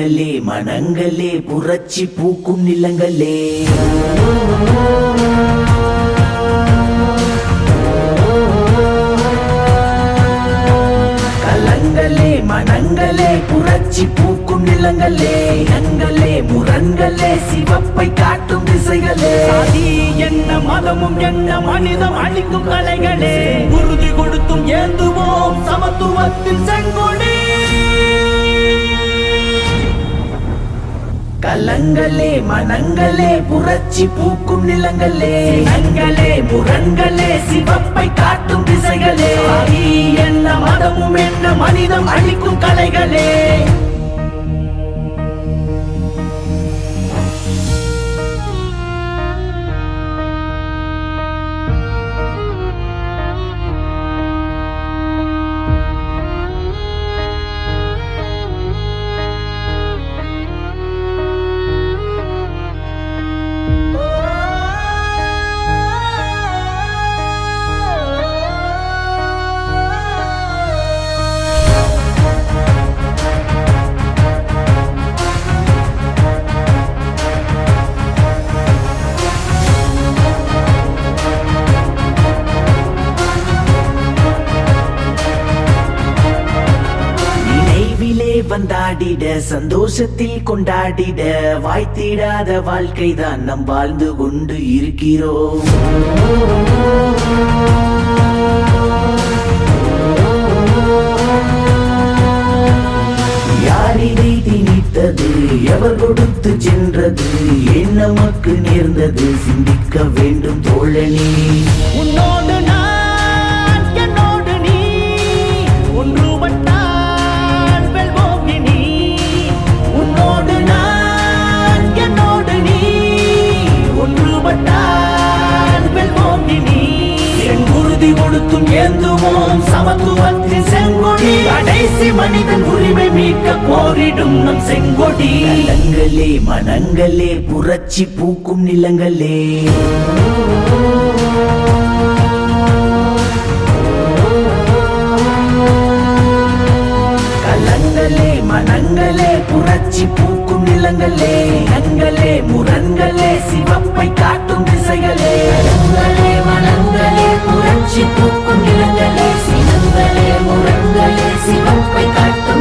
கலங்களே மனங்களே புரட்சி பூக்கும் நிலங்களே. கலங்களே மனங்களே புரட்சி பூக்கும் நிலங்களே. இனங்களே முரண்களே சிவப்பை காட்டும் திசைகளே. சாதி என்ன மதமும் என்ன மனிதம் அழிக்கும் கலைகளே. உறுதி கொடுத்தும் ஏந்துவோம் சமத்துவத்தின் செங்கொடி. கலங்களே மனங்களே புரட்சி பூக்கும் நிலங்களே. இனங்களே முரண்களே சிவப்பை காட்டும் திசைகளே. சாதி என்ன மதமும் என்ன மனிதம் அழிக்கும் கலைகளே. வந்தாடிட சந்தோஷத்தில் கொண்டாடிட வாய்த்திடாத வாழ்க்கைதான் நம் வாழ்ந்து கொண்டு இருக்கிறோம். யார் இதை திணித்தது எவர் கொடுத்து சென்றது ஏன் நமக்கு நேர்ந்தது சிந்திக்க வேண்டும் தோழனே. உன்னோடு நான் என்னோடு நீ ஒன்றுபட்டால் கொடுத்தும் ஏந்துவோம் சமத்துவத்தின் செங்கொடி. கடைசி மனிதன் உரிமை மீட்க போரிடும் நம் செங்கொடி. கலங்களே மனங்களே புரட்சி பூக்கும் நிலங்களே. கலங்களே மனங்களே புரட்சி பூக்கும் நிலங்களே. இனங்களே முரண்களே சிவப்பை காட்டும் திசைகளே. கலங்களே மனங்களே புரட்சி பூக்கும் நிலங்களே. சினங்களே முரண்களே சிவப்பை காட்டும்